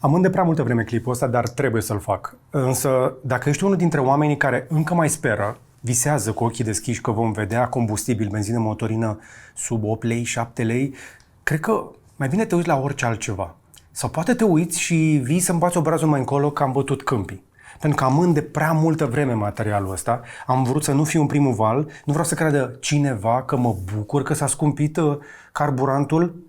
Am de prea multă vreme clipul ăsta, dar trebuie să-l fac. Însă, dacă ești unul dintre oamenii care încă mai speră, visează cu ochii deschiși că vom vedea combustibil, benzină motorină sub 8 lei, 7 lei, cred că mai bine te uiți la orice altceva. Sau poate te uiți și vii să-mi bați obrazul mai încolo că am bătut câmpii. Pentru că amând de prea multă vreme materialul ăsta, am vrut să nu fiu în primul val, nu vreau să creadă cineva că mă bucur că s-a scumpit carburantul.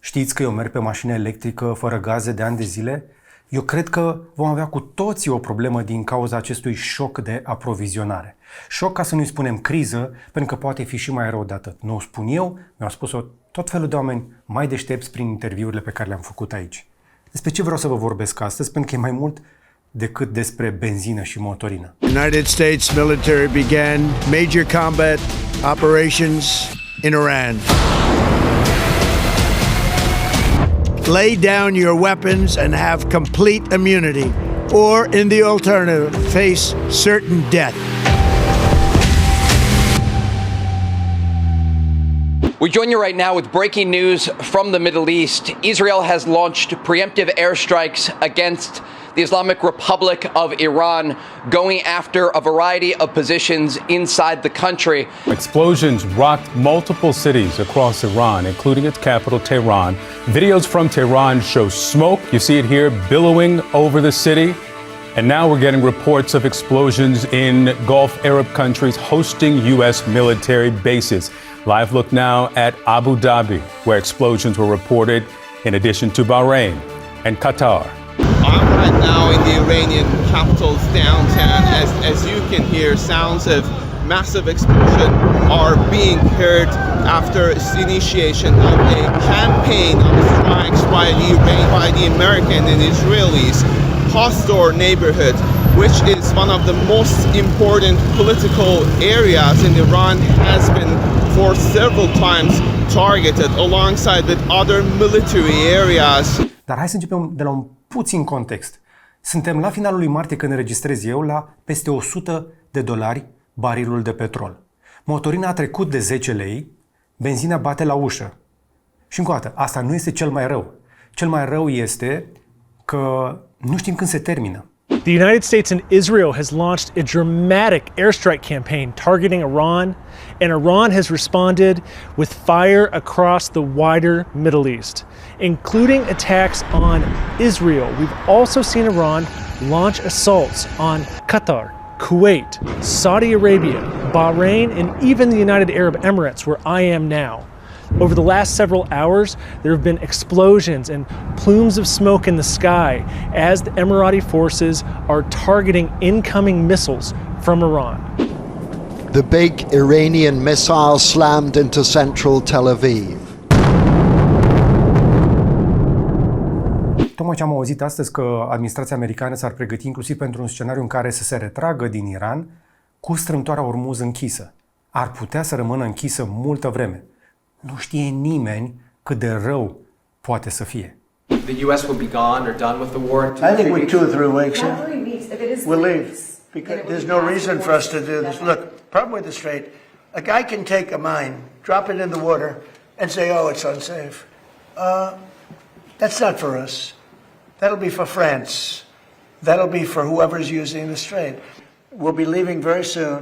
Știți că eu merg pe mașină electrică fără gaze de ani de zile? Eu cred că vom avea cu toții o problemă din cauza acestui șoc de aprovizionare. Șoc, ca să nu-i spunem criză, pentru că poate fi și mai rău de atât. Nu o spun eu, mi-au spus-o tot felul de oameni mai deștepți prin interviurile pe care le-am făcut aici. Despre ce vreau să vă vorbesc astăzi? Pentru că e mai mult decât despre benzină și motorină. United States military began major combat operations in Iran. Lay down your weapons and have complete immunity, or in the alternative, face certain death. We join you right now with breaking news from the Middle East. Israel has launched preemptive airstrikes against the Islamic Republic of Iran, going after a variety of positions inside the country. Explosions rocked multiple cities across Iran, including its capital, Tehran. Videos from Tehran show smoke, you see it here, billowing over the city. And now we're getting reports of explosions in Gulf Arab countries hosting U.S. military bases. Live look now at Abu Dhabi, where explosions were reported, in addition to Bahrain and Qatar. I'm right now in the Iranian capital's downtown. As you can hear, sounds of massive explosion are being heard after the initiation of a campaign of strikes by the American and Israelis Pastor neighborhood, which is one of the most important political areas in Iran, has been for several times targeted alongside with other military areas. Dar hai să începem de la un puțin context. Suntem la finalul lui martie când înregistrez eu la peste $100 barilul de petrol. Motorina a trecut de 10 lei, benzina bate la ușă. Și încă o dată, asta nu este cel mai rău. Cel mai rău este că nu știm când se termină. The United States and Israel has launched a dramatic airstrike campaign targeting Iran, and Iran has responded with fire across the wider Middle East, including attacks on Israel. We've also seen Iran launch assaults on Qatar, Kuwait, Saudi Arabia, Bahrain, and even the United Arab Emirates, where I am now. Over the last several hours, there have been explosions and plumes of smoke in the sky as the Emirati forces are targeting incoming missiles from Iran. The big Iranian missile slammed into central Tel Aviv. Tocmai ce am auzit astăzi că administrația americană s-ar pregăti inclusiv pentru un scenariu în care să se retragă din Iran cu strâmtoarea Ormuz închisă. Ar putea să rămână închisă multă vreme. Nu știe nimeni cât de rău poate să fie. The U.S. will be gone or done with the war? I think we're 2 or 3 weeks. Not 3 weeks. If it is We'll 3 leave weeks, because then it there's will no be reason after for us to do this. definitely. Look, problem with the Strait, a guy can take a mine, drop it in the water, and say, "Oh, it's unsafe." That's not for us. That'll be for France. That'll be for whoever's using the Strait. We'll be leaving very soon,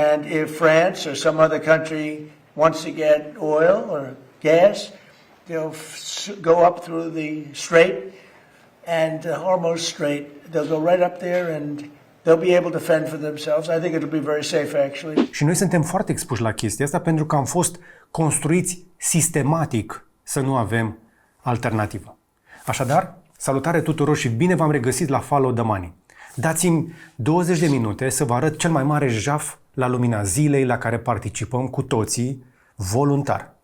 and if France or some other country wants to get oil or gas, they'll go up through the Strait and Hormuz Strait. They'll go right up there and they'll be able to fend for themselves. I think it'll be very safe, actually. Și noi suntem foarte expuși la chestia asta pentru că am fost construiți sistematic să nu avem alternativă. Așadar, salutare tuturor și bine v-am regăsit la Follow the Money. Dați-mi 20 de minute să vă arăt cel mai mare jaf la lumina zilei la care participăm cu toții voluntar.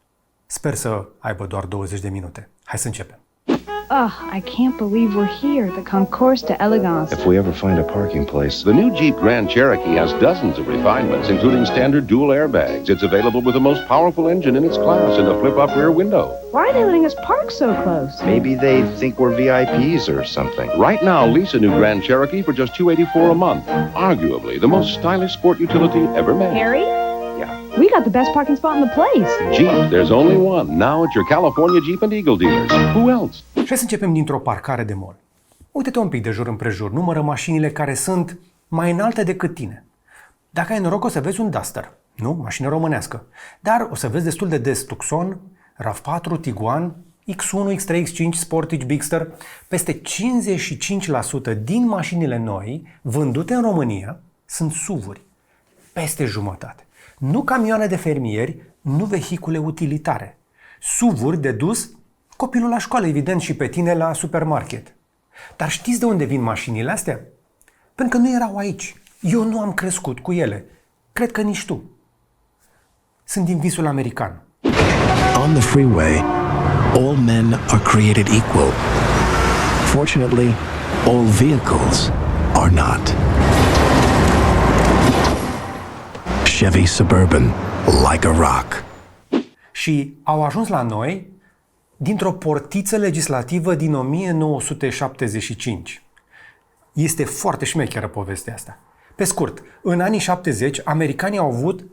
Sper să aibă doar 20 de minute. Hai să începem. I can't believe we're here, the Concours de Elegance. If we ever find a parking place. The new Jeep Grand Cherokee has dozens of refinements, including standard dual airbags. It's available with the most powerful engine in its class and a flip-up rear window. Why are they letting us park so close? Maybe they think we're VIPs or something. Right now, lease a new Grand Cherokee for just $284 a month. Arguably the most stylish sport utility ever made. Harry? Yeah. We got the best parking spot in the place. Jeep, there's only one. Now at your California Jeep and Eagle dealers. Who else? Și să începem dintr-o parcare de mall. Uite-te un pic de jur împrejur, numără mașinile care sunt mai înalte decât tine. Dacă ai noroc, o să vezi un Duster, nu? Mașină românească. Dar o să vezi destul de des Tucson, RAV4, Tiguan, X1, X3, X5, Sportage, Bigster. Peste 55% din mașinile noi vândute în România sunt SUV-uri. Peste jumătate. Nu camioane de fermieri, nu vehicule utilitare. SUV-uri de dus copilul la școală, evident, și pe tine la supermarket. Dar știți de unde vin mașinile astea? Pentru că nu erau aici. Eu nu am crescut cu ele. Cred că nici tu. Sunt din visul american. On the freeway, all men are created equal. Fortunately, all vehicles are not. Chevy Suburban, like a rock. Și au ajuns la noi dintr-o portiță legislativă din 1975. Este foarte șmecheră povestea asta. Pe scurt, în anii 70, americanii au avut,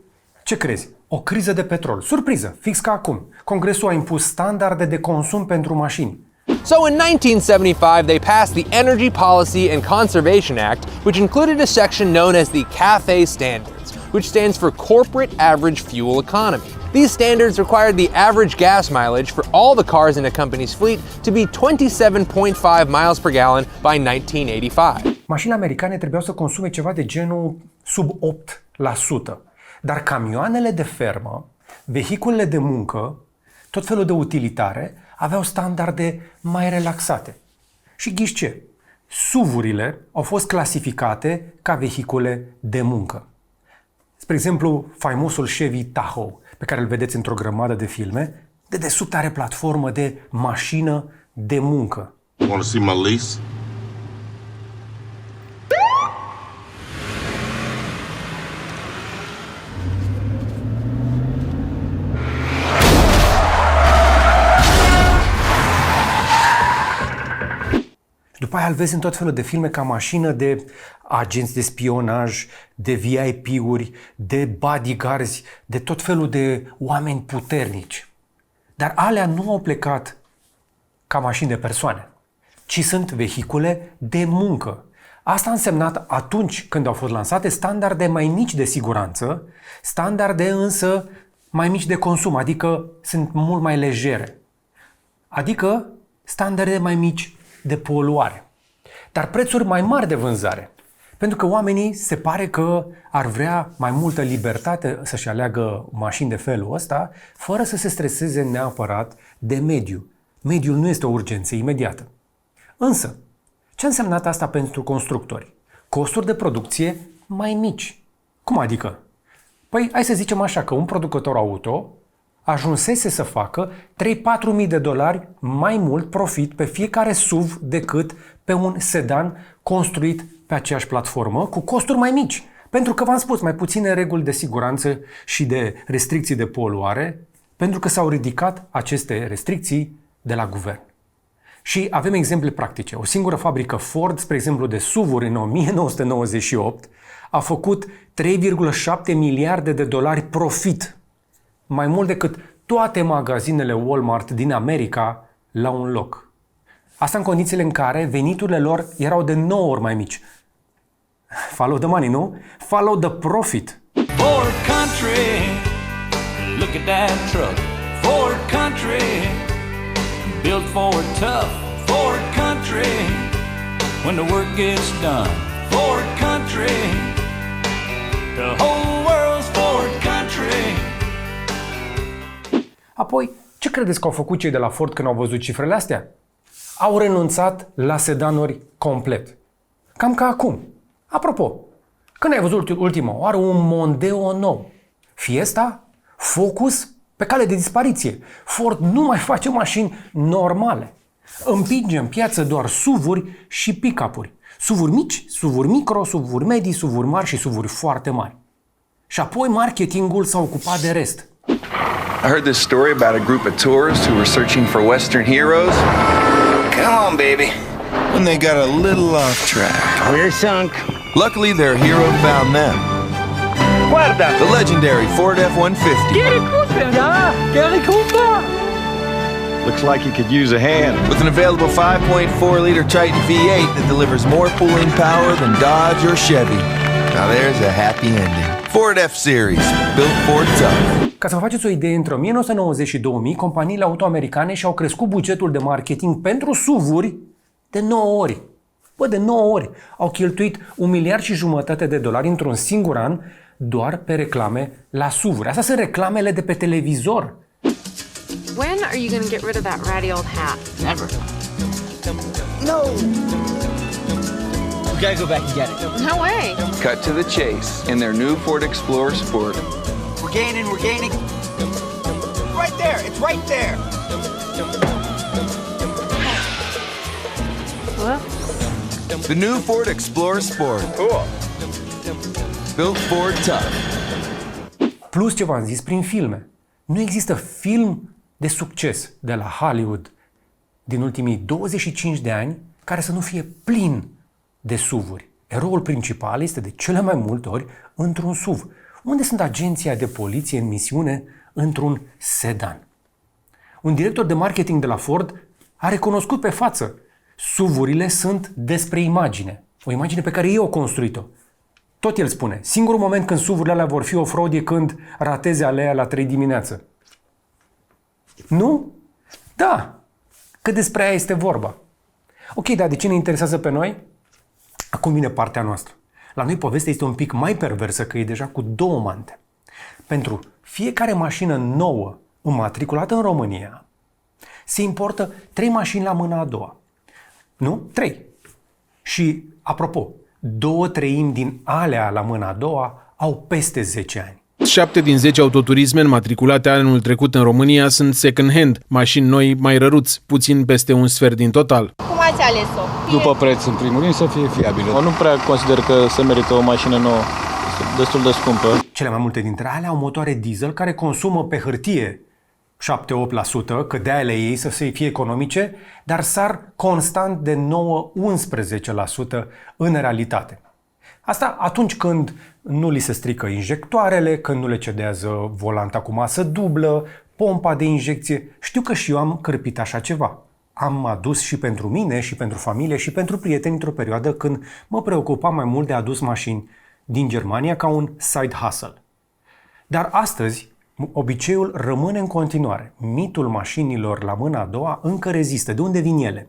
ce crezi, o criză de petrol. Surpriză, fix ca acum. Congresul a impus standarde de consum pentru mașini. So in 1975, they passed the Energy Policy and Conservation Act, which included a section known as the CAFE Standards, which stands for Corporate Average Fuel Economy. These standards required the average gas mileage for all the cars in a company's fleet to be 27.5 miles per gallon by 1985. Mașinile americane trebuiau să consume ceva de genul sub 8%. Dar camioanele de fermă, vehiculele de muncă, tot felul de utilitare, aveau standarde mai relaxate. Și ghiși ce? SUV-urile au fost clasificate ca vehicule de muncă. Spre exemplu, faimosul Chevy Tahoe, pe care îl vedeți într-o grămadă de filme, de desubt are platformă de mașină de muncă. Want to see my lease? După aia îl vezi în tot felul de filme ca mașină de agenți de spionaj, de VIP-uri, de bodyguards, de tot felul de oameni puternici. Dar alea nu au plecat ca mașini de persoane, ci sunt vehicule de muncă. Asta a însemnat atunci când au fost lansate standarde mai mici de siguranță, standarde însă mai mici de consum, adică sunt mult mai legere. Adică standarde mai mici de poluare. Dar prețuri mai mari de vânzare. Pentru că oamenii se pare că ar vrea mai multă libertate să-și aleagă mașini de felul ăsta, fără să se streseze neapărat de mediu. Mediul nu este o urgență imediată. Însă, ce a însemnat asta pentru constructori? Costuri de producție mai mici. Cum adică? Păi, hai să zicem așa, că un producător auto ajunsese să facă 3-4 mii $3-4.000 mai mult profit pe fiecare SUV decât pe un sedan construit pe aceeași platformă cu costuri mai mici. Pentru că v-am spus, mai puține reguli de siguranță și de restricții de poluare, pentru că s-au ridicat aceste restricții de la guvern. Și avem exemple practice. O singură fabrică Ford, spre exemplu, de SUV-uri în 1998 a făcut $3,7 miliarde profit. Mai mult decât toate magazinele Walmart din America la un loc. Asta în condițiile în care veniturile lor erau de 9 ori mai mici. Follow the money, nu? Follow the profit. Ford Country, look at that truck. Ford Country, built Ford tough. Ford Country, when the work gets done. Ford Country, the whole world's Ford Country. Apoi, ce credeți că au făcut cei de la Ford când au văzut cifrele astea? Au renunțat la sedanuri complet. Cam ca acum. Apropo, când ai văzut ultima oară un Mondeo nou? Fiesta? Focus? Pe cale de dispariție. Ford nu mai face mașini normale. Împinge în piață doar SUV-uri și pick-up-uri. SUV-uri mici, SUV-uri micro, SUV-uri medii, SUV-uri mari și SUV-uri foarte mari. Și apoi marketingul s-a ocupat de rest. I heard this story about a group of tourists who were searching for Western heroes. Come on, baby. When they got a little off track. We're sunk. Luckily, their hero found them. Guarda! The legendary Ford F-150. Gary Cooper! Yeah, Gary Cooper! Looks like you could use a hand. With an available 5.4-liter Triton V8 that delivers more pulling power than Dodge or Chevy. Now there's a happy ending. Ford F-Series, built Ford tough. Ca să vă faceți o idee, între 1990 și 2000, companiile auto-americane și-au crescut bugetul de marketing pentru SUV-uri de 9 ori. Bă, de 9 ori. Au cheltuit $1,5 miliarde într-un singur an doar pe reclame la SUV-uri. Astea sunt reclamele de pe televizor. When are you going to get rid of that ratty old hat? Never. No. We gotta go back and get it. No way. Cut to the chase in their new Ford Explorer Sport. We're gaining. Right there, it's right there. The new Ford Explorer Sport. Cool. Built Ford tough. Plus ce v-am zis prin filme. Nu există film de succes de la Hollywood din ultimii 25 de ani care să nu fie plin de SUV-uri. Eroul principal este de cele mai multe ori într-un SUV. Unde sunt agenția de poliție în misiune într-un sedan? Un director de marketing de la Ford a recunoscut pe față: SUV-urile sunt despre imagine. O imagine pe care ei au construit-o. Tot el spune, singurul moment când SUV-urile alea vor fi off-road e când rateze aleea la 3 dimineață. Nu? Da. Că despre aia este vorba. Ok, dar de ce ne interesează pe noi? Acum vine partea noastră. La noi povestea este un pic mai perversă, că e deja cu 2 mante. Pentru fiecare mașină nouă înmatriculată în România se importă 3 mașini la mâna a doua. Nu? 3. Și, apropo, 2/3 din alea la mâna a doua au peste 10 ani. 7 din 10 autoturisme înmatriculate anul trecut în România sunt second-hand, mașini noi mai răruți, puțin peste un sfert din total. Cum ați ales-o? După preț, în primul rând, să fie fiabilă. Nu prea consider că se merită o mașină nouă, este destul de scumpă. Cele mai multe dintre alea au motoare diesel care consumă pe hârtie 7-8%, că de-aia le iei să fie economice, dar sar constant de 9-11% în realitate. Asta atunci când nu li se strică injectoarele, când nu le cedează volanta cu masă dublă, pompa de injecție. Știu că și eu am cârpit așa ceva. Am adus și pentru mine, și pentru familie, și pentru prieteni într-o perioadă când mă preocupa mai mult de adus mașini din Germania ca un side hustle. Dar astăzi, obiceiul rămâne în continuare. Mitul mașinilor la mâna a doua încă rezistă. De unde vin ele?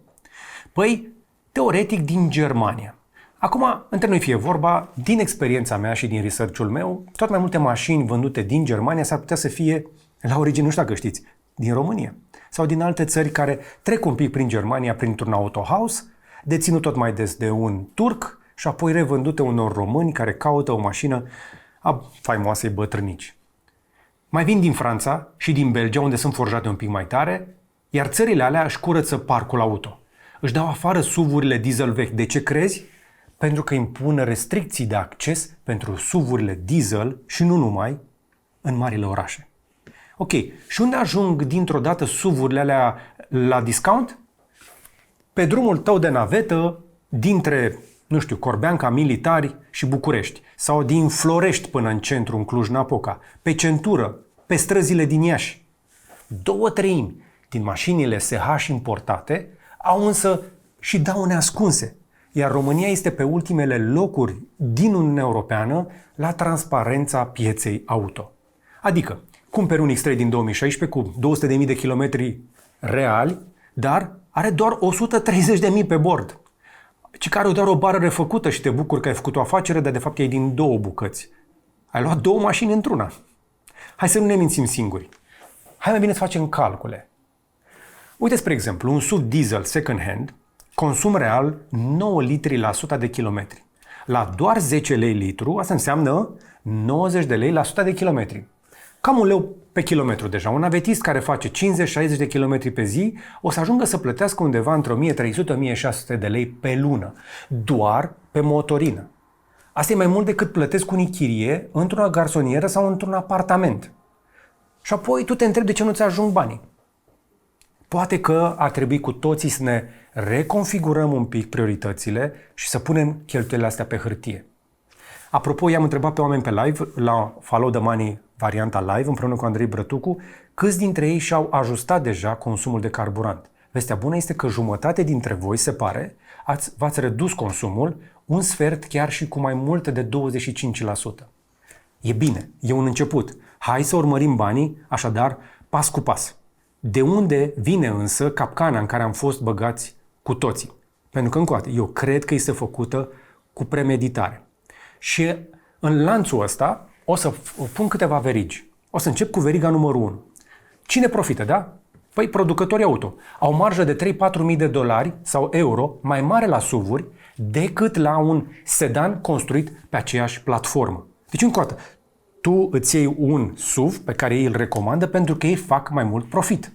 Păi, teoretic din Germania. Acum, între noi fie vorba, din experiența mea și din research-ul meu, tot mai multe mașini vândute din Germania s-ar putea să fie, la origine, nu știu dacă știți, din România. Sau din alte țări care trec un pic prin Germania printr-un autohouse, deținut tot mai des de un turc și apoi revândute unor români care caută o mașină a faimoasei bătrânici. Mai vin din Franța și din Belgia, unde sunt forjate un pic mai tare, iar țările alea își curăță parcul auto. Își dau afară SUV-urile diesel vechi. De ce crezi? Pentru că impun restricții de acces pentru SUV-urile diesel și nu numai în marile orașe. Ok, și unde ajung dintr-o dată SUV-urile alea la discount? Pe drumul tău de navetă dintre, nu știu, Corbeanca, Militari și București, sau din Florești până în centru, în Cluj-Napoca, pe centură, pe străzile din Iași. 2/3 din mașinile SH importate au însă și daune ascunse, iar România este pe ultimele locuri din Uniunea Europeană la transparența pieței auto. Adică, cumperi un X3 din 2016 cu 200.000 de kilometri reali, dar are doar 130.000 pe bord. Ci care doar o bară refăcută și te bucuri că ai făcut o afacere, dar de fapt e din 2 bucăți. Ai luat 2 mașini într-una. Hai să nu ne mințim singuri. Hai mai bine să facem calcule. Uite, spre exemplu, un SUV diesel second-hand, consum real 9 litri la 100 de kilometri. La doar 10 lei litru, asta înseamnă 90 de lei la 100 de kilometri. Cam $1 pe kilometru deja. Un avetist care face 50-60 de kilometri pe zi o să ajungă să plătească undeva între 1.300-1.600 de lei pe lună. Doar pe motorină. Asta e mai mult decât plătesc unii chirie într-o garsonieră sau într-un apartament. Și apoi tu te întrebi de ce nu-ți ajung banii. Poate că ar trebui cu toții să ne reconfigurăm un pic prioritățile și să punem cheltuielile astea pe hârtie. Apropo, i-am întrebat pe oameni pe live, la Follow the Money varianta live, împreună cu Andrei Brătucu, Câți dintre ei și-au ajustat deja consumul de carburant? Vestea bună este că jumătate dintre voi, se pare, v-ați redus consumul, un sfert chiar și cu mai mult de 25%. E bine, e un început. Hai să urmărim banii, așadar, pas cu pas. De unde vine însă capcana în care am fost băgați cu toții? Pentru că, încă o dată, eu cred că este făcută cu premeditare. Și în lanțul ăsta o să pun câteva verigi. O să încep cu veriga numărul 1. Cine profită, da? Păi producătorii auto. Au marjă de 3-4 mii de dolari sau euro mai mare la SUV-uri decât la un sedan construit pe aceeași platformă. Deci, încă o dată, tu îți iei un SUV pe care ei îl recomandă pentru că ei fac mai mult profit.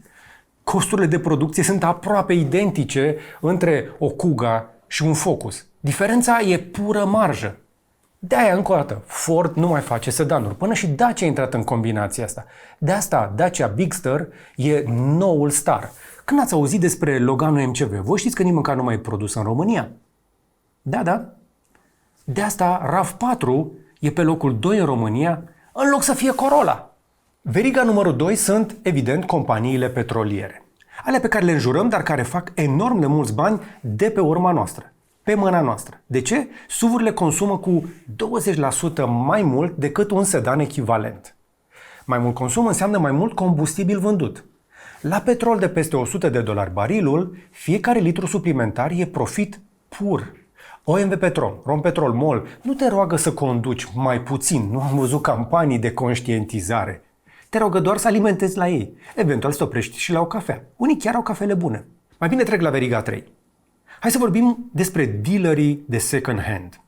Costurile de producție sunt aproape identice între o Kuga și un Focus. Diferența e pură marjă. De-aia, încă o dată, Ford nu mai face sedanuri. Până și Dacia a intrat în combinația asta. De asta, Dacia Bigster e noul star. Când ați auzit despre Loganul MCV, voi știți că nici măcar nu mai e produs în România? Da. De asta, RAV4 e pe locul 2 în România, în loc să fie Corolla. Veriga numărul 2 sunt, evident, companiile petroliere. Alea pe care le înjurăm, dar care fac enorm de mulți bani de pe urma noastră, pe mâna noastră. De ce? SUV-urile consumă cu 20% mai mult decât un sedan echivalent. Mai mult consum înseamnă mai mult combustibil vândut. La petrol de peste $100 barilul, fiecare litru suplimentar e profit pur. OMV Petrom, Rompetrol, MOL nu te roagă să conduci mai puțin, nu am văzut campanii de conștientizare. Te rogă doar să alimentezi la ei, eventual să te oprești și la o cafea. Unii chiar au cafele bune. Mai bine trec la veriga 3. Hai să vorbim despre dealerii de second hand.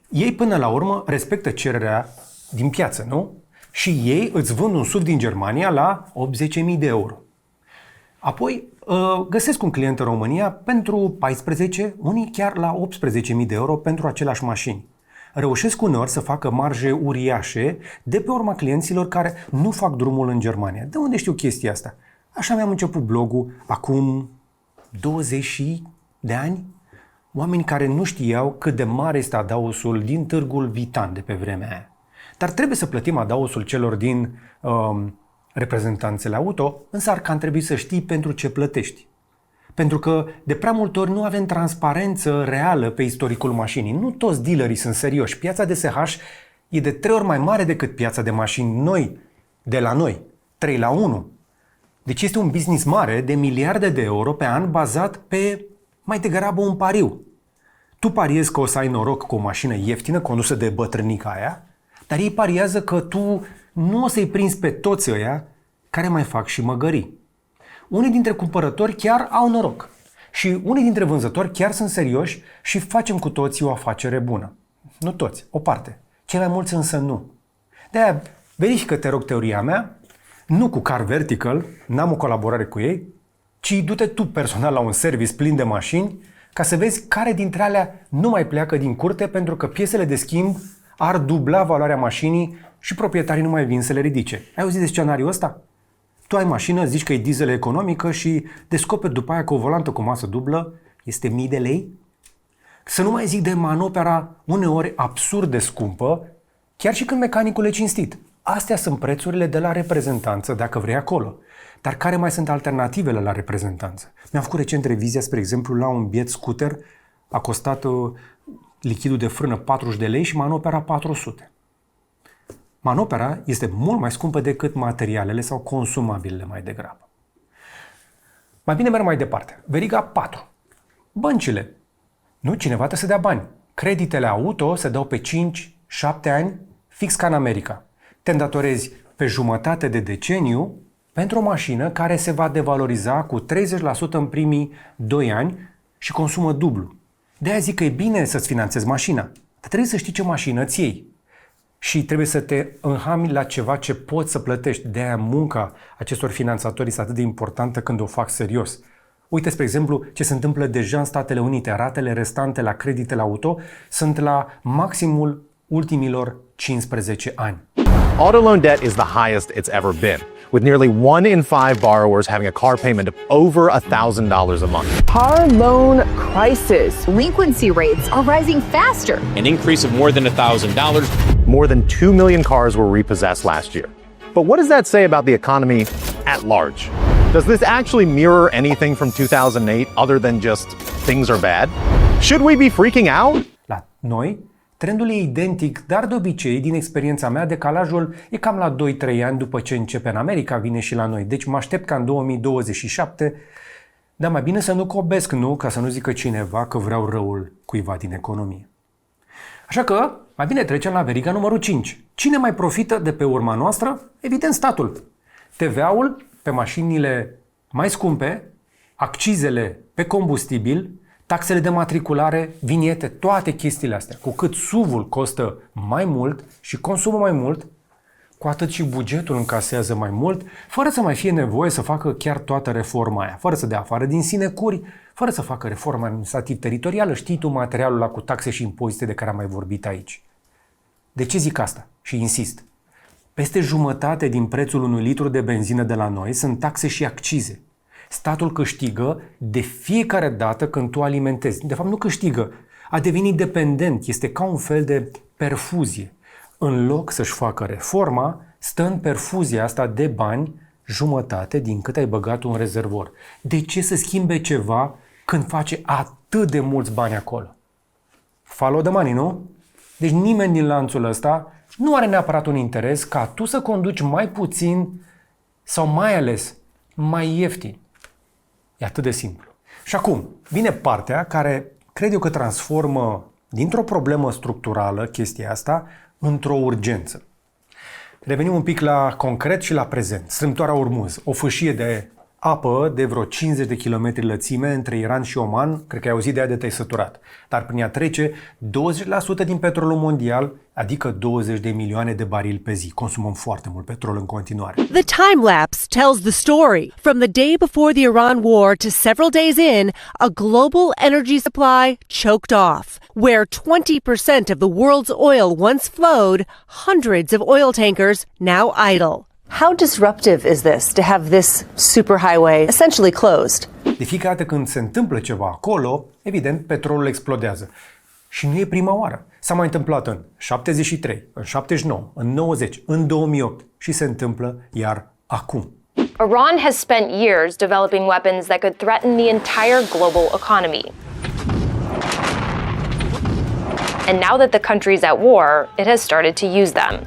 Ei până la urmă respectă cererea din piață, nu? Și ei îți vând un SUV din Germania la 80.000 de euro. Apoi găsesc un client în România pentru 14, unii chiar la 18.000 de euro pentru aceleași mașini. Reușesc uneori să facă marje uriașe de pe urma clienților care nu fac drumul în Germania. De unde știu chestia asta? Așa mi-am început blogul acum 20 de ani. Oameni care nu știau cât de mare este adausul din Târgul Vitan de pe vremea aia. Dar trebuie să plătim adausul celor din reprezentanțele auto, însă ar cam trebui să știi pentru ce plătești. Pentru că de prea multe ori nu avem transparență reală pe istoricul mașinii. Nu toți dealerii sunt serioși. Piața de SH e de 3 ori mai mare decât piața de mașini noi, de la noi, 3 la 1. Deci este un business mare de miliarde de euro pe an bazat pe mai degrabă un pariu. Tu pariezi că o să ai noroc cu o mașină ieftină condusă de bătrânica aia, dar ei pariază că tu nu o să-i prinzi pe toți ăia care mai fac și măgării. Unii dintre cumpărători chiar au noroc și unii dintre vânzători chiar sunt serioși și facem cu toții o afacere bună. Nu toți, o parte. Cei mai mulți însă nu. De-aia verifică, te rog, teoria mea, nu cu Car Vertical, n-am o colaborare cu ei, ci du-te tu personal la un service plin de mașini ca să vezi care dintre alea nu mai pleacă din curte pentru că piesele de schimb ar dubla valoarea mașinii și proprietarii nu mai vin să le ridice. Ai auzit de scenariul ăsta? Tu ai mașină, zici că e diesel economică și descoperi după aia că o volantă cu masă dublă este 1000 de lei? Să nu mai zic de manopera uneori absurd de scumpă, chiar și când mecanicul e cinstit. Astea sunt prețurile de la reprezentanță, dacă vrei acolo. Dar care mai sunt alternativele la reprezentanță? Mi-am făcut recent revizia, spre exemplu, la un biet scooter, a costat lichidul de frână 40 de lei și manopera 400. Manopera este mult mai scumpă decât materialele sau consumabilele mai degrabă. Mai bine merg mai departe. Veriga 4. Băncile. Nu, cineva trebuie să dea bani. Creditele auto se dau pe 5-7 ani, fix ca în America. Te îndatorezi pe jumătate de deceniu pentru o mașină care se va devaloriza cu 30% în primii 2 ani și consumă dublu. De-aia zic că e bine să-ți finanțezi mașina, dar trebuie să știi ce mașină îți iei. Și trebuie să te înhami la ceva ce poți să plătești. De-aia munca acestor finanțatori este atât de importantă când o fac serios. Uite, spre exemplu, ce se întâmplă deja în Statele Unite. Ratele restante la creditele auto sunt la maximul ultimilor 15 ani. Auto loan debt is the highest it's ever been, with nearly 1 in 5 borrowers having a car payment of over $1,000 a month. Car loan crisis. Delinquency rates are rising faster. An increase of more than $1,000. More than 2 million cars were repossessed last year. But what does that say about the economy at large? Does this actually mirror anything from 2008 other than just things are bad? Should we be freaking out? La noi, trendul e identic, dar de obicei, din experiența mea, decalajul e cam la 2-3 ani după ce începe în America, vine și la noi. Deci mă aștept ca în 2027, dar mai bine să nu cobesc, nu? Ca să nu zică cineva că vreau răul cuiva din economie. Așa că, mai bine trecem la veriga numărul 5. Cine mai profită de pe urma noastră? Evident, statul. TVA-ul pe mașinile mai scumpe, accizele pe combustibil, taxele de matriculare, viniete, toate chestiile astea. Cu cât SUV-ul costă mai mult și consumă mai mult, cu atât și bugetul încasează mai mult, fără să mai fie nevoie să facă chiar toată reforma aia, fără să dea afară din sinecuri, fără să facă reforma administrativ-teritorială, știi tu materialul ăla cu taxe și impozite de care am mai vorbit aici. De ce zic asta? Și insist. Peste jumătate din prețul unui litru de benzină de la noi sunt taxe și accize. Statul câștigă de fiecare dată când tu alimentezi. De fapt, nu câștigă, a devenit dependent, este ca un fel de perfuzie. În loc să-și facă reforma, stă în perfuzia asta de bani jumătate din cât ai băgat în rezervor. De ce să schimbe ceva când face atât de mulți bani acolo? Follow the money, nu? Deci nimeni din lanțul ăsta nu are neapărat un interes ca tu să conduci mai puțin sau mai ales mai ieftin. E atât de simplu. Și acum vine partea care cred eu că transformă dintr-o problemă structurală chestia asta într-o urgență. Revenim un pic la concret și la prezent. Strâmtoarea Ormuz, o fâșie de apă de vreo 50 de kilometri lățime între Iran și Oman, cred că ai auzit de ea de te-ai săturat. Dar prin ea trece 20% din petrolul mondial, adică 20 de milioane de barili pe zi. Consumăm foarte mult petrol în continuare. The time lapse tells the story. From the day before the Iran war to several days in, a global energy supply choked off. Where 20% of the world's oil once flowed, hundreds of oil tankers now idle. How disruptive is this to have this superhighway essentially closed? De fiecare dată când se întâmplă ceva acolo, evident, petrolul explodează. Și nu e prima oară. S-a mai întâmplat în 73, în 79, în 90, în 2008 și se întâmplă iar acum. Iran has spent years developing weapons that could threaten the entire global economy. And now that the country's at war, it has started to use them.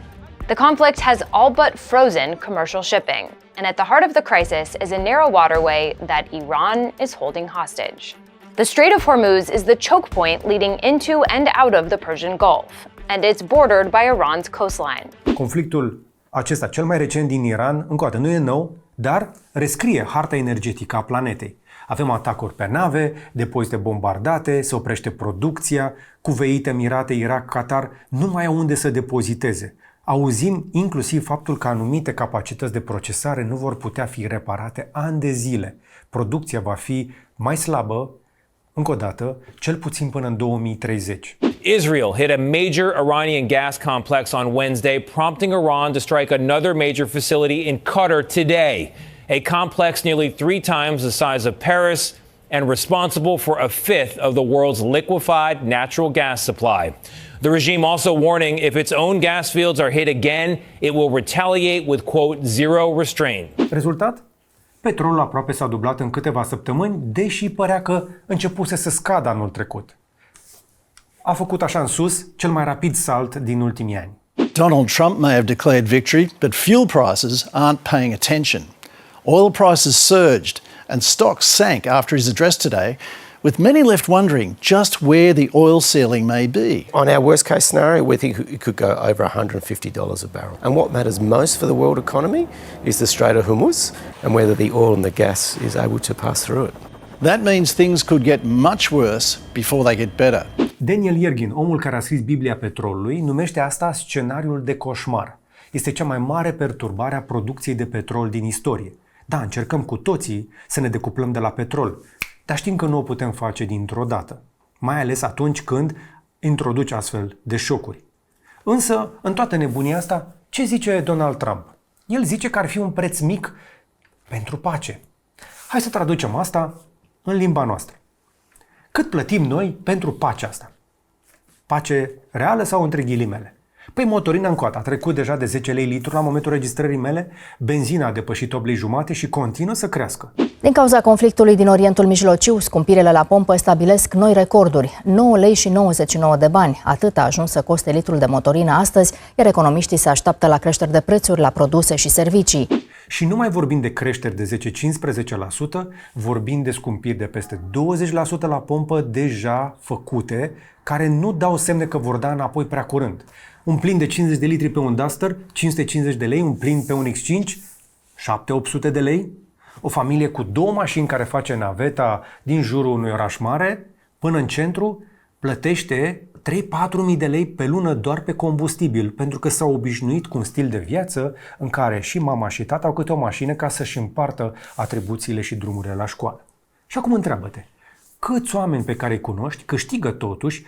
The conflict has all but frozen commercial shipping, and at the heart of the crisis is a narrow waterway that Iran is holding hostage. The Strait of Hormuz is the choke point leading into and out of the Persian Gulf, and it's bordered by Iran's coastline. Conflictul acesta cel mai recent din Iran, încă o dată, nu e nou, dar rescrie harta energetică a planetei. Avem atacuri pe nave, depozite bombardate, se oprește producția, Kuwait, Emirate, Irak, Qatar nu mai au unde să depoziteze. Auzim inclusiv faptul că anumite capacități de procesare nu vor putea fi reparate ani de zile. Producția va fi mai slabă, încă o dată, cel puțin până în 2030. Israel hit a major Iranian gas complex on Wednesday, prompting Iran to strike another major facility in Qatar today. A complex nearly 3 times the size of Paris and responsible for a fifth of the world's liquefied natural gas supply. The regime also warning if its own gas fields are hit again, it will retaliate with, quote, zero restraint. Rezultat? Petrolul aproape s-a dublat în câteva săptămâni, deși părea că începuse să scadă anul trecut. A făcut așa în sus cel mai rapid salt din ultimii ani. Donald Trump may have declared victory, but fuel prices aren't paying attention. Oil prices surged and stocks sank after his address today, with many left wondering just where the oil ceiling may be. On our worst case scenario, we think it could go over $150 a barrel. And what matters most for the world economy is the Strait of Hormuz and whether the oil and the gas is able to pass through it. That means things could get much worse before they get better. Daniel Yergin, omul care a scris Biblia petrolului, numește asta scenariul de coșmar. Este cea mai mare perturbare a producției de petrol din istorie. Da, încercăm cu toții să ne decuplăm de la petrol, dar știm că nu o putem face dintr-o dată, mai ales atunci când introduci astfel de șocuri. Însă, în toată nebunia asta, ce zice Donald Trump? El zice că ar fi un preț mic pentru pace. Hai să traducem asta în limba noastră. Cât plătim noi pentru pacea asta? Pace reală sau între ghilimele? Păi motorina încoată a trecut deja de 10 lei litru la momentul registrării mele, benzina a depășit 8 lei jumate și continuă să crească. Din cauza conflictului din Orientul Mijlociu, scumpirile la pompă stabilesc noi recorduri. 9 lei și 99 de bani. Atât a ajuns să coste litrul de motorină astăzi, iar economiștii se așteaptă la creșteri de prețuri la produse și servicii. Și nu mai vorbim de creșteri de 10-15%, vorbim de scumpiri de peste 20% la pompă deja făcute, care nu dau semne că vor da înapoi prea curând. Un plin de 50 de litri pe un Duster, 550 de lei, un plin pe un X5, 700-800 de lei. O familie cu 2 mașini care face naveta din jurul unui oraș mare până în centru plătește 3-4 mii de lei pe lună doar pe combustibil, pentru că s-au obișnuit cu un stil de viață în care și mama și tata au câte o mașină ca să-și împartă atribuțiile și drumurile la școală. Și acum întreabă-te, câți oameni pe care îi cunoști câștigă totuși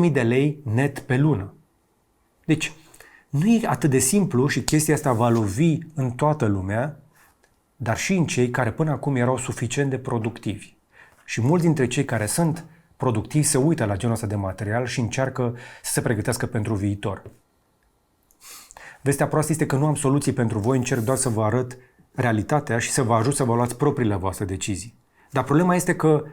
4.000 de lei net pe lună? Deci, nu e atât de simplu și chestia asta va lovi în toată lumea, dar și în cei care până acum erau suficient de productivi. Și mulți dintre cei care sunt productivi se uită la genul ăsta de material și încearcă să se pregătească pentru viitor. Vestea proastă este că nu am soluții pentru voi, încerc doar să vă arăt realitatea și să vă ajut să vă luați propriile voastre decizii. Dar problema este că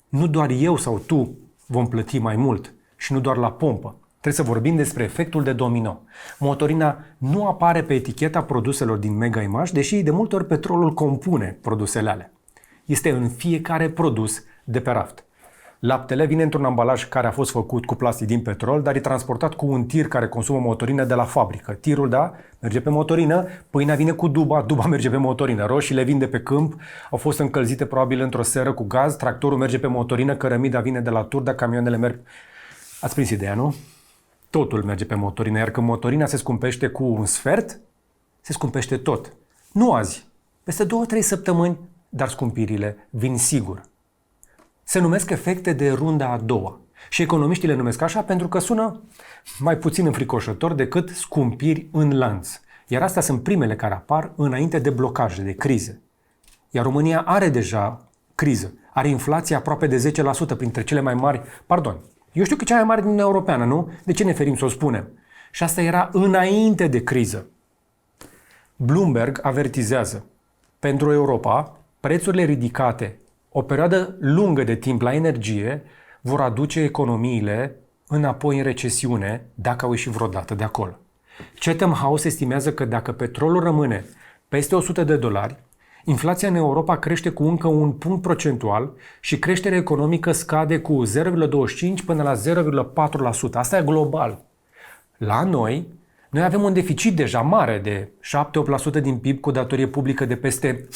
nu doar eu sau tu vom plăti mai mult și nu doar la pompă. Trebuie să vorbim despre efectul de domino. Motorina nu apare pe eticheta produselor din Mega Image, deși de multe ori petrolul compune produsele alea. Este în fiecare produs de pe raft. Laptele vine într-un ambalaj care a fost făcut cu plastic din petrol, dar e transportat cu un tir care consumă motorină de la fabrică. Tirul, da, merge pe motorină, pâinea vine cu duba, duba merge pe motorină, roșiile vin de pe câmp, au fost încălzite probabil într-o seră cu gaz, tractorul merge pe motorină, cărămida vine de la Turda, camioanele merg... Ați prins ideea, nu? Totul merge pe motorină, iar când motorina se scumpește cu un sfert, se scumpește tot. Nu azi, peste 2-3 săptămâni, dar scumpirile vin sigur. Se numesc efecte de runda a doua și economiștii le numesc așa pentru că sună mai puțin înfricoșător decât scumpiri în lanț. Iar astea sunt primele care apar înainte de blocaje, de crize. Iar România are deja criză, are inflație aproape de 10%, printre cele mai mari, eu știu că cea mai mare din Uniunea Europeană, nu? De ce ne ferim să o spunem? Și asta era înainte de criză. Bloomberg avertizează, pentru Europa, prețurile ridicate o perioadă lungă de timp la energie vor aduce economiile înapoi în recesiune dacă au ieșit vreodată de acolo. Chatham House estimează că dacă petrolul rămâne peste $100, inflația în Europa crește cu încă un punct procentual și creșterea economică scade cu 0,25 până la 0,4%. Asta e global. La noi avem un deficit deja mare de 7-8% din PIB cu datorie publică de peste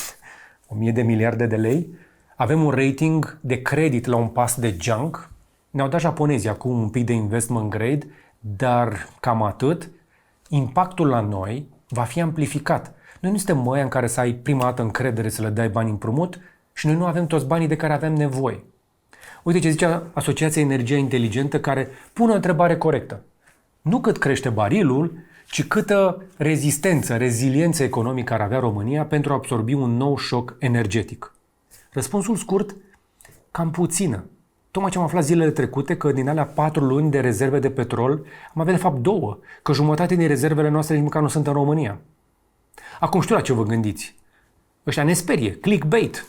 1.000 de miliarde de lei. Avem un rating de credit la un pas de junk. Ne-au dat japonezii acum un pic de investment grade, dar cam atât. Impactul la noi va fi amplificat. Noi nu suntem ăia în care să ai prima dată încredere să le dai bani împrumut și noi nu avem toți banii de care avem nevoie. Uite ce zice Asociația Energia Inteligentă, care pune o întrebare corectă. Nu cât crește barilul, ci câtă rezistență, reziliență economică ar avea România pentru a absorbi un nou șoc energetic. Răspunsul scurt, cam puțină. Tocmai ce am aflat zilele trecute că din alea 4 luni de rezerve de petrol am avea de fapt 2, că jumătate din rezervele noastre nici măcar nu sunt în România. Acum știu la ce vă gândiți. Ăștia ne sperie, clickbait.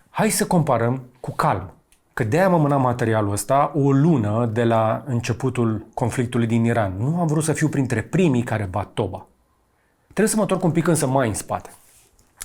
Hai să comparăm cu calm. Că de-aia am amânat materialul ăsta o lună de la începutul conflictului din Iran. Nu am vrut să fiu printre primii care bat toba. Trebuie să mă întorc un pic însă mai în spate.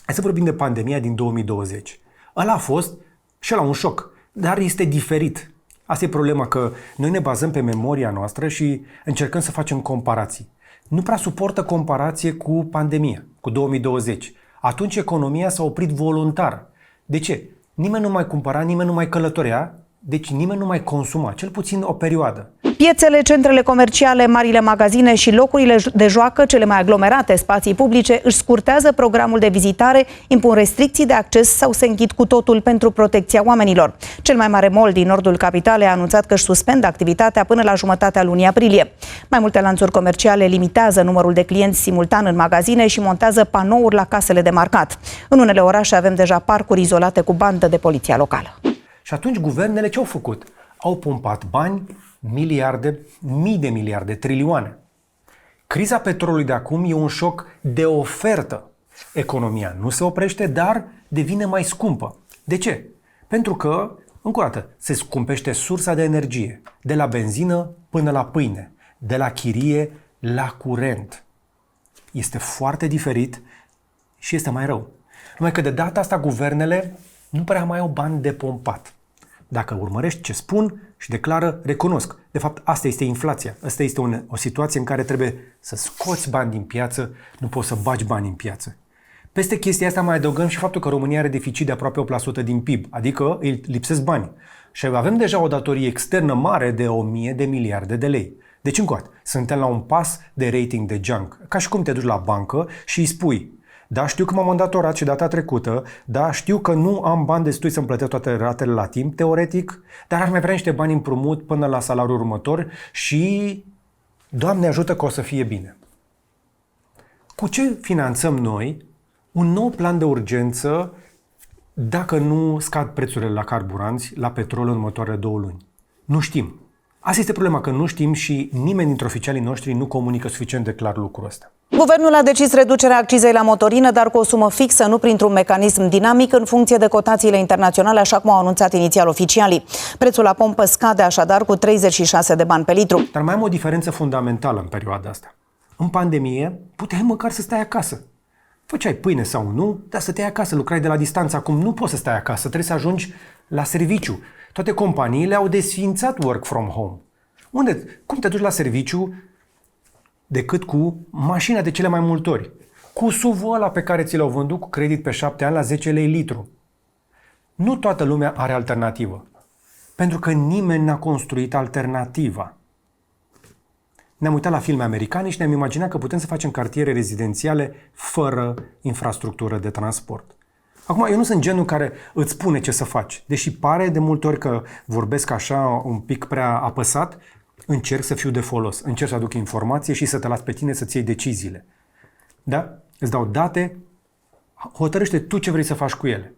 Hai să vorbim de pandemia din 2020. Ăla a fost și ăla un șoc, dar este diferit. Asta e problema, că noi ne bazăm pe memoria noastră și încercăm să facem comparații. Nu prea suportă comparație cu pandemia, cu 2020. Atunci economia s-a oprit voluntar. De ce? Nimeni nu mai cumpăra, nimeni nu mai călătorea, deci nimeni nu mai consuma, cel puțin o perioadă. Piețele, centrele comerciale, marile magazine și locurile de joacă, cele mai aglomerate spații publice, își scurtează programul de vizitare, impun restricții de acces sau se închid cu totul pentru protecția oamenilor. Cel mai mare mall din nordul capitalei a anunțat că își suspendă activitatea până la jumătatea lunii aprilie. Mai multe lanțuri comerciale limitează numărul de clienți simultan în magazine și montează panouri la casele de marcat. În unele orașe avem deja parcuri izolate cu bandă de poliția locală. Și atunci guvernele ce au făcut? Au pompat bani miliarde, mii de miliarde, trilioane. Criza petrolului de acum e un șoc de ofertă. Economia nu se oprește, dar devine mai scumpă. De ce? Pentru că, încă o dată, se scumpește sursa de energie, de la benzină până la pâine, de la chirie la curent. Este foarte diferit și este mai rău. Numai că de data asta guvernele nu prea mai au bani de pompat. Dacă urmărești ce spun și declară, recunosc. De fapt, asta este inflația. Asta este o situație în care trebuie să scoți bani din piață, nu poți să bagi bani în piață. Peste chestia asta mai adăugăm și faptul că România are deficit de aproape 8% din PIB, adică îi lipsesc bani. Și avem deja o datorie externă mare de 1000 de miliarde de lei. Deci, încă o dată, suntem la un pas de rating de junk. Ca și cum te duci la bancă și îi spui: da, știu că m-am îndatorat și data trecută, da, știu că nu am bani destui să-mi plătesc toate ratele la timp, teoretic, dar aș mai vrea niște bani împrumut până la salariul următor și, Doamne ajută că o să fie bine. Cu ce finanțăm noi un nou plan de urgență dacă nu scad prețurile la carburanți, la petrol în următoarele 2 luni? Nu știm. Asta este problema, că nu știm și nimeni dintre oficialii noștri nu comunică suficient de clar lucrul ăsta. Guvernul a decis reducerea accizei la motorină, dar cu o sumă fixă, nu printr-un mecanism dinamic, în funcție de cotațiile internaționale, așa cum au anunțat inițial oficialii. Prețul la pompă scade așadar cu 36 de bani pe litru. Dar mai am o diferență fundamentală în perioada asta. În pandemie, puteai măcar să stai acasă. Făceai pâine sau nu, dar să te iei acasă, lucrai de la distanță. Acum nu poți să stai acasă, trebuie să ajungi la serviciu. Toate companiile au desființat work from home. Cum te duci la serviciu decât cu mașina de cele mai multe ori? Cu SUV-ul ăla pe care ți l-au vândut cu credit pe 7 ani la 10 lei litru. Nu toată lumea are alternativă. Pentru că nimeni n-a construit alternativa. Ne-am uitat la filme americane și ne-am imaginat că putem să facem cartiere rezidențiale fără infrastructură de transport. Acum, eu nu sunt genul care îți spune ce să faci. Deși pare de multe ori că vorbesc așa un pic prea apăsat, încerc să fiu de folos, încerc să aduc informație și să te las pe tine să-ți iei deciziile. Da? Îți dau date, hotărăște tu ce vrei să faci cu ele.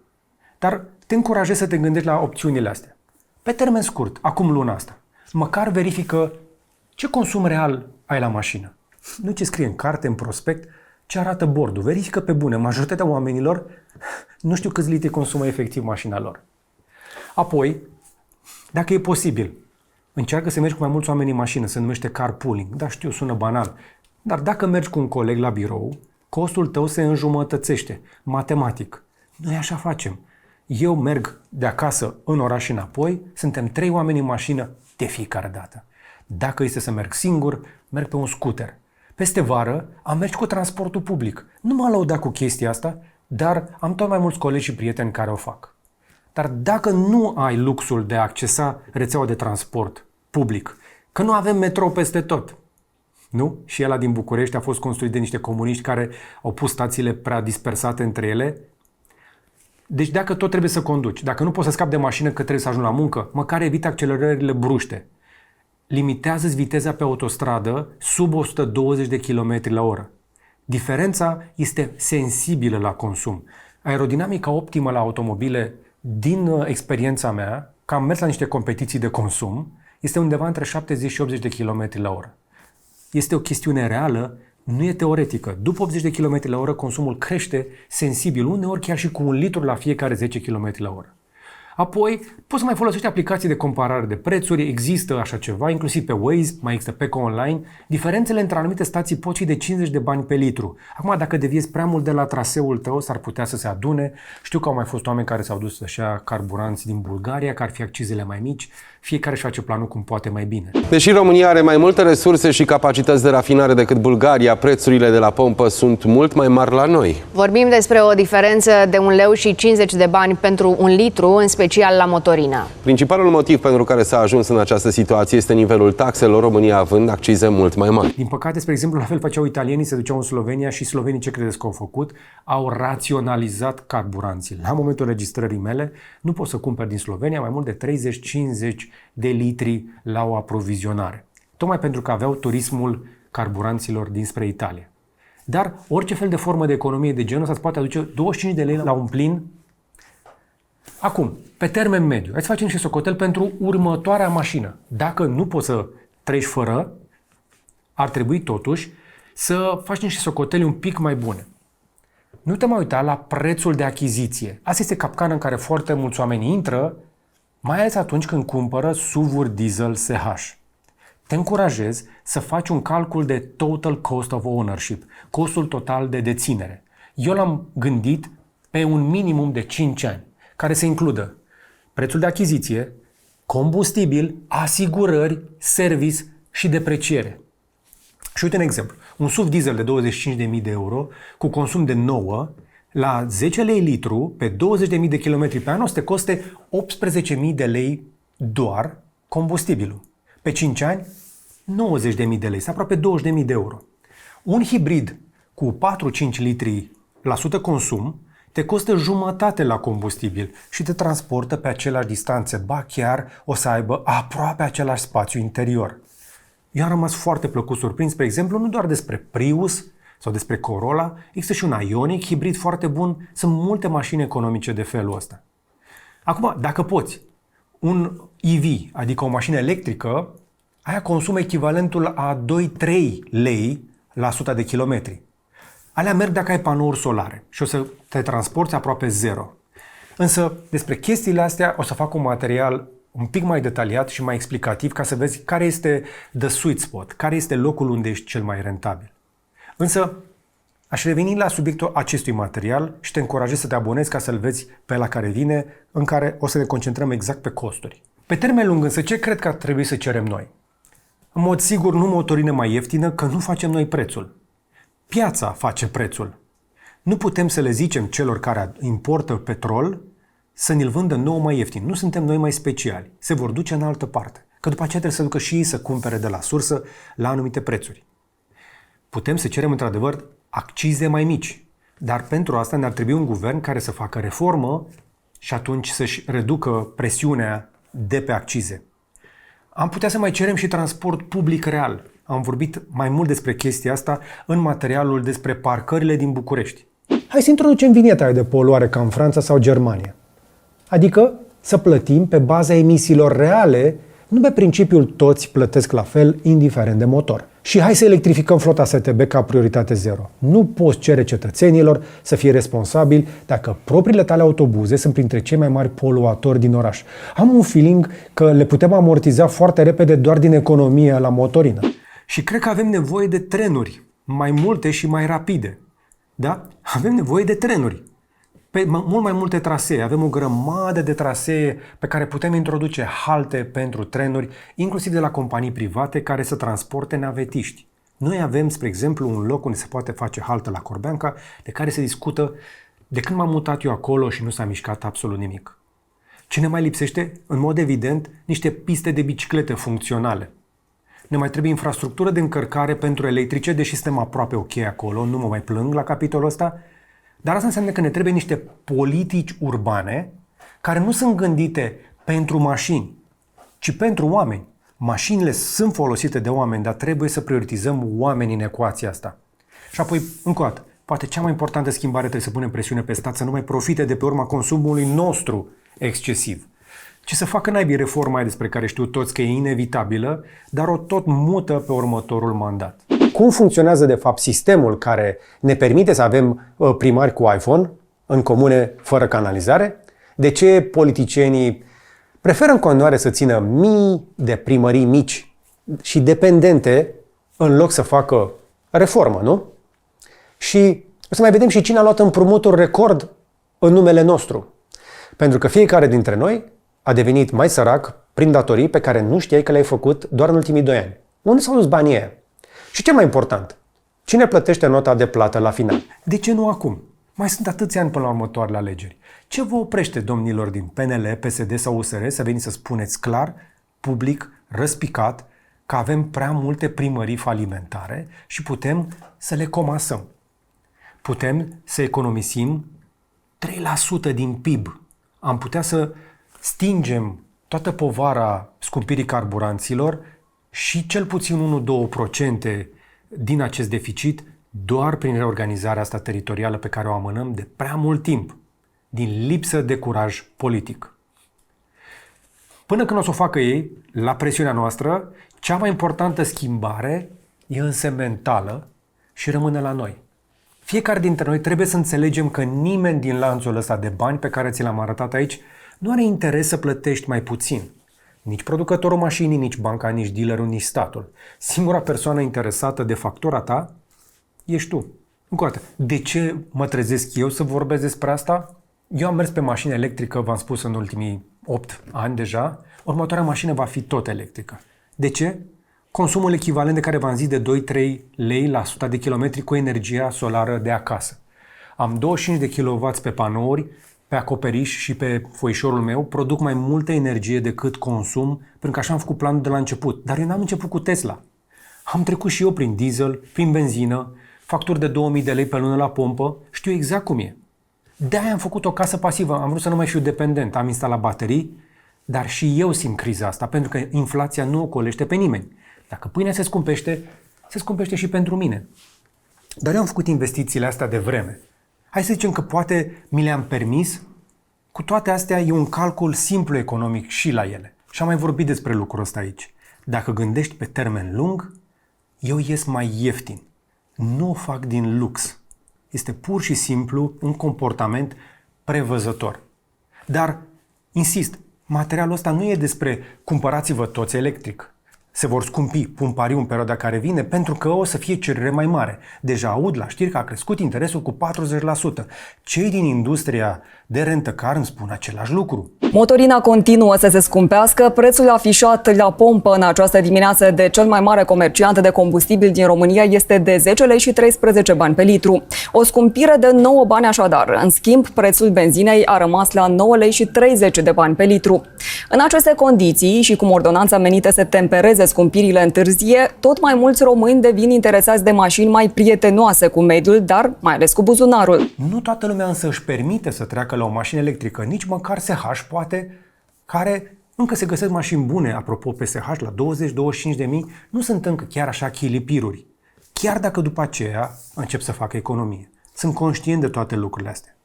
Dar te încurajez să te gândești la opțiunile astea. Pe termen scurt, acum luna asta, măcar verifică ce consum real ai la mașină. Nu ce scrie în carte, în prospect, ce arată bordul. Verifică pe bune. Majoritatea oamenilor nu știu câți litri consumă efectiv mașina lor. Apoi, dacă e posibil, încearcă să mergi cu mai mulți oameni în mașină, se numește carpooling. Da, știu, sună banal. Dar dacă mergi cu un coleg la birou, costul tău se înjumătățește. Matematic. Noi așa facem. Eu merg de acasă în oraș și înapoi, suntem 3 oameni în mașină de fiecare dată. Dacă este să merg singur, merg pe un scooter. Peste vară am mers cu transportul public. Nu m-am lăudat cu chestia asta, dar am tot mai mulți colegi și prieteni care o fac. Dar dacă nu ai luxul de a accesa rețeaua de transport public, că nu avem metrou peste tot, nu? Și ăla din București a fost construit de niște comuniști care au pus stațiile prea dispersate între ele. Deci dacă tot trebuie să conduci, dacă nu poți să scapi de mașină că trebuie să ajungi la muncă, măcar evita accelerările bruște. Limitează-ți viteza pe autostradă sub 120 de km la oră. Diferența este sensibilă la consum. Aerodinamica optimă la automobile, din experiența mea, că am mers la niște competiții de consum, este undeva între 70 și 80 de km la oră. Este o chestiune reală, nu e teoretică. După 80 de km la oră, consumul crește sensibil, uneori chiar și cu 1 litru la fiecare 10 km la oră. Apoi, poți să mai folosești aplicații de comparare de prețuri, există așa ceva, inclusiv pe Waze, mai există Peco Online. Diferențele între anumite stații pot fi de 50 de bani pe litru. Acum, dacă deviezi prea mult de la traseul tău, s-ar putea să se adune. Știu că au mai fost oameni care s-au dus să-și ia carburanți din Bulgaria, că ar fi accizele mai mici. Fiecare își face planul cum poate mai bine. Deși România are mai multe resurse și capacități de rafinare decât Bulgaria, prețurile de la pompă sunt mult mai mari la noi. Vorbim despre o diferență de 1 leu și 50 de bani pentru 1 litru, în special la motorină. Principalul motiv pentru care s-a ajuns în această situație este nivelul taxelor, România având accize mult mai mari. Din păcate, spre exemplu, la fel făceau italienii, se duceau în Slovenia și slovenii, ce credeți că au făcut? Au raționalizat carburanții. La momentul înregistrării mele, nu poți să cumperi din Slovenia mai mult de 30-50 de litri la o aprovizionare. Tocmai pentru că aveau turismul carburanților dinspre Italia. Dar orice fel de formă de economie de genul ăsta îți poate aduce 25 de lei la un plin Acum, pe termen mediu, hai să facem și socotel pentru următoarea mașină. Dacă nu poți să treci fără, ar trebui totuși să faci niște socoteli un pic mai bune. Nu te mai uita la prețul de achiziție. Asta este capcana în care foarte mulți oameni intră, mai ales atunci când cumpără SUV-uri diesel SH. Te încurajez să faci un calcul de total cost of ownership, costul total de deținere. Eu l-am gândit pe un minimum de 5 ani, care să includă prețul de achiziție, combustibil, asigurări, service și depreciere. Și uite un exemplu. Un SUV diesel de 25.000 de euro cu consum de 9 la 10 lei litru pe 20.000 de kilometri pe an o să te coste 18.000 de lei doar combustibilul. Pe 5 ani, 90.000 de lei, aproape 20.000 de euro. Un hibrid cu 4-5 litri la sută consum te costă jumătate la combustibil și te transportă pe aceleași distanțe, ba chiar o să aibă aproape același spațiu interior. Eu am rămas foarte plăcut surprins, spre exemplu, nu doar despre Prius sau despre Corolla, există și un Ioniq, hibrid foarte bun, sunt multe mașini economice de felul ăsta. Acum, dacă poți, un EV, adică o mașină electrică, aia consumă echivalentul a 2-3 lei la 100 de kilometri. Alea merg dacă ai panouri solare și o să te transporti aproape zero. Însă, despre chestiile astea o să fac un material un pic mai detaliat și mai explicativ ca să vezi care este the sweet spot, care este locul unde ești cel mai rentabil. Însă, aș reveni la subiectul acestui material și te încurajez să te abonezi ca să-l vezi pe la care vine, în care o să ne concentrăm exact pe costuri. Pe termen lung însă, ce cred că ar trebui să cerem noi? În mod sigur, nu motorină mai ieftină, că nu facem noi prețul. Piața face prețul. Nu putem să le zicem celor care importă petrol să ne-l vândă nou mai ieftin. Nu suntem noi mai speciali. Se vor duce în altă parte. Că după aceea trebuie să ducă și ei să cumpere de la sursă la anumite prețuri. Putem să cerem într-adevăr accize mai mici. Dar pentru asta ne-ar trebui un guvern care să facă reformă și atunci să-și reducă presiunea de pe accize. Am putea să mai cerem și transport public real. Am vorbit mai mult despre chestia asta în materialul despre parcările din București. Hai să introducem vineta aia de poluare ca în Franța sau Germania. Adică să plătim pe baza emisiilor reale, nu pe principiul toți plătesc la fel, indiferent de motor. Și hai să electrificăm flota STB ca prioritate zero. Nu poți cere cetățenilor să fie responsabili dacă propriile tale autobuze sunt printre cei mai mari poluatori din oraș. Am un feeling că le putem amortiza foarte repede doar din economia la motorină. Și cred că avem nevoie de trenuri mai multe și mai rapide. Da? Avem nevoie de trenuri. Pe mult mai multe trasee. Avem o grămadă de trasee pe care putem introduce halte pentru trenuri, inclusiv de la companii private care să transporte navetiști. Noi avem, spre exemplu, un loc unde se poate face haltă la Corbeanca, de care se discută de când m-am mutat eu acolo și nu s-a mișcat absolut nimic. Ce ne mai lipsește? În mod evident, niște piste de biciclete funcționale. Ne mai trebuie infrastructură de încărcare pentru electrice, deși suntem aproape ok acolo, nu mă mai plâng la capitolul ăsta, dar asta înseamnă că ne trebuie niște politici urbane care nu sunt gândite pentru mașini, ci pentru oameni. Mașinile sunt folosite de oameni, dar trebuie să prioritizăm oamenii în ecuația asta. Și apoi, încă o dată, poate cea mai importantă schimbare trebuie să punem presiune pe stat să nu mai profite de pe urma consumului nostru excesiv, ci să facă naibii reforma aia despre care știu toți că e inevitabilă, dar o tot mută pe următorul mandat. Cum funcționează de fapt sistemul care ne permite să avem primari cu iPhone în comune fără canalizare? De ce politicienii preferă în continuare să țină mii de primării mici și dependente în loc să facă reformă, nu? Și o să mai vedem și cine a luat împrumuturi record în numele nostru. Pentru că fiecare dintre noi a devenit mai sărac prin datorii pe care nu știai că le-ai făcut doar în ultimii 2 ani. Unde s-au dus banii ăia? Și ce mai important, cine plătește nota de plată la final? De ce nu acum? Mai sunt atâția ani până la următoarele alegeri. Ce vă oprește, domnilor din PNL, PSD sau USR, să veniți să spuneți clar, public, răspicat, că avem prea multe primării falimentare și putem să le comasăm? Putem să economisim 3% din PIB. Am putea să stingem toată povara scumpirii carburanților și cel puțin 1-2% din acest deficit doar prin reorganizarea asta teritorială pe care o amânăm de prea mult timp. din lipsă de curaj politic. Până când o să o facă ei, la presiunea noastră, cea mai importantă schimbare e însă mentală și rămâne la noi. Fiecare dintre noi trebuie să înțelegem că nimeni din lanțul ăsta de bani pe care ți l-am arătat aici nu are interes să plătești mai puțin. Nici producătorul mașinii, nici banca, nici dealerul, nici statul. Singura persoană interesată de factura ta ești tu. Încă o dată, de ce mă trezesc eu să vorbesc despre asta? Eu am mers pe mașină electrică, v-am spus, în ultimii 8 ani deja. Următoarea mașină va fi tot electrică. De ce? Consumul echivalent de care v-am zis de 2-3 lei la 100 de kilometri cu energia solară de acasă. Am 25 de kW pe panouri, pe acoperiș și pe foișorul meu, produc mai multă energie decât consum, pentru că așa am făcut planul de la început. Dar eu n-am început cu Tesla. Am trecut și eu prin diesel, prin benzină, facturi de 2000 de lei pe lună la pompă, știu exact cum e. De-aia am făcut o casă pasivă, am vrut să nu mai fiu dependent, am instalat baterii, dar și eu simt criza asta, pentru că inflația nu ocolește pe nimeni. Dacă pâinea se scumpește și pentru mine. Dar eu am făcut investițiile astea de vreme. Hai să zicem că poate mi le-am permis, cu toate astea e un calcul simplu economic și la ele. Și am mai vorbit despre lucrul ăsta aici. Dacă gândești pe termen lung, eu ies mai ieftin. Nu o fac din lux. Este pur și simplu un comportament prevăzător. Dar, insist, materialul ăsta nu e despre cumpărați-vă toți electric. Se vor scumpi, pun pariu în perioada care vine, pentru că o să fie cerere mai mare. Deja aud la știri că a crescut interesul cu 40%. Cei din industria de rent-a-car îmi spun același lucru. Motorina continuă să se scumpească. Prețul afișat la pompă în această dimineață de cel mai mare comerciant de combustibil din România este de 10 lei și 13 bani pe litru. O scumpire de 9 bani așadar. În schimb, prețul benzinei a rămas la 9 lei și 30 de bani pe litru. În aceste condiții și cum ordonanța menită să tempereze scumpirile întârzie, tot mai mulți români devin interesați de mașini mai prietenoase cu mediul, dar mai ales cu buzunarul. Nu toată lumea însă își permite să treacă la o mașină electrică, nici măcar SH poate, care încă se găsesc mașini bune, apropo, pe SH la 20-25 de mii, nu sunt încă chiar așa chilipiruri. Chiar dacă după aceea încep să facă economie. Sunt conștient de toate lucrurile astea.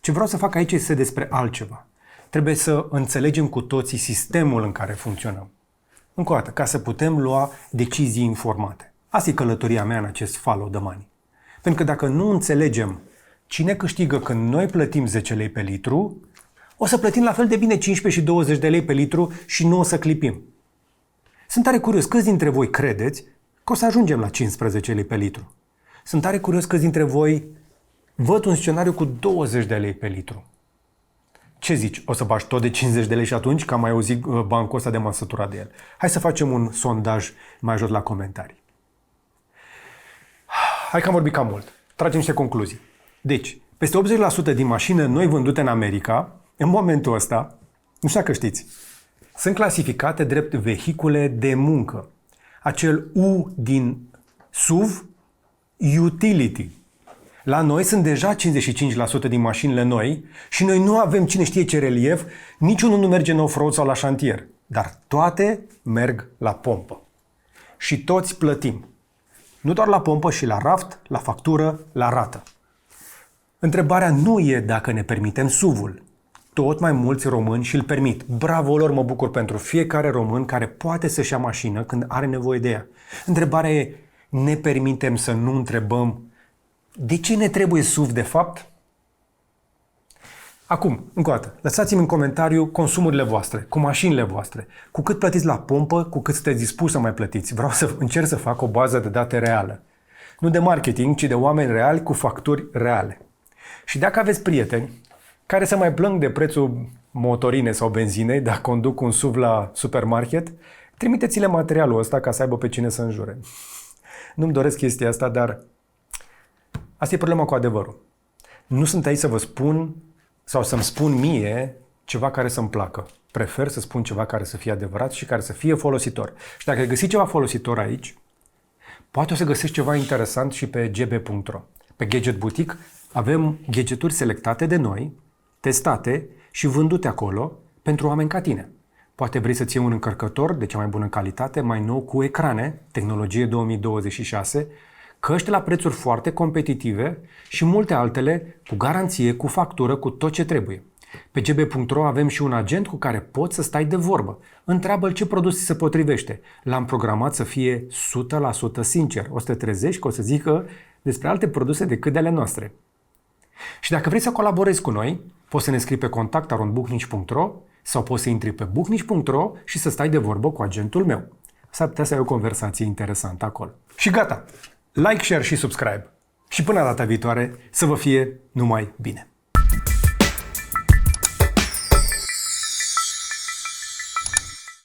Ce vreau să fac aici este despre altceva. Trebuie să înțelegem cu toții sistemul în care funcționăm. Încă o dată, ca să putem lua decizii informate. Asta e călătoria mea în acest follow the money. Pentru că dacă nu înțelegem cine câștigă când noi plătim 10 lei pe litru, o să plătim la fel de bine 15 și 20 de lei pe litru și nu o să clipim. Sunt tare curios câți dintre voi credeți că o să ajungem la 15 lei pe litru. Sunt tare curios câți dintre voi văd un scenariu cu 20 de lei pe litru. Ce zici? O să bagi tot de 50 de lei și atunci, că am mai auzit bancul ăsta de m-am săturat de el. Hai să facem un sondaj mai jos la comentarii. Hai că am vorbit cam mult. Tragem niște concluzii. Deci, peste 80% din mașini noi vândute în America, în momentul ăsta, nu știu dacă știți, sunt clasificate drept vehicule de muncă. Acel U din SUV, utility. La noi sunt deja 55% din mașinile noi și noi nu avem cine știe ce relief, niciunul nu merge în off-road sau la șantier. Dar toate merg la pompă. Și toți plătim. Nu doar la pompă, și la raft, la factură, la rată. Întrebarea nu e dacă ne permitem SUV-ul. Tot mai mulți români și-l permit. Bravo lor, mă bucur pentru fiecare român care poate să-și ia mașină când are nevoie de ea. Întrebarea e, ne permitem să nu întrebăm de ce ne trebuie SUV de fapt? Acum, încă o dată, lăsați-mi în comentariu consumurile voastre, cu mașinile voastre, cu cât plătiți la pompă, cu cât sunteți dispuși să mai plătiți. Vreau să încerc să fac o bază de date reală. Nu de marketing, ci de oameni reali cu facturi reale. Și dacă aveți prieteni care se mai plâng de prețul motorine sau benzinei dacă conduc un SUV la supermarket, trimiteți-le materialul ăsta ca să aibă pe cine să înjure. Nu-mi doresc chestia asta, dar asta e problema cu adevărul. Nu sunt aici să vă spun sau să-mi spun mie ceva care să-mi placă. Prefer să spun ceva care să fie adevărat și care să fie folositor. Și dacă găsiți ceva folositor aici, poate o să găsești ceva interesant și pe gb.ro. Pe Gadget Boutique avem gadgeturi selectate de noi, testate și vândute acolo pentru oameni ca tine. Poate vrei să-ți iei un încărcător de cea mai bună calitate, mai nou, cu ecrane, tehnologie 2026, căști la prețuri foarte competitive și multe altele cu garanție, cu factură, cu tot ce trebuie. Pe gb.ro avem și un agent cu care poți să stai de vorbă. Întreabă-l ce produs ți se potrivește. L-am programat să fie 100% sincer. O să te trezești că o să zică despre alte produse decât de ale noastre. Și dacă vrei să colaborezi cu noi, poți să ne scrii pe contact@bucnici.ro sau poți să intri pe bucnici.ro și să stai de vorbă cu agentul meu. S-ar putea să ai o conversație interesantă acolo. Și gata! Like, share și subscribe. Și până data viitoare, să vă fie numai bine!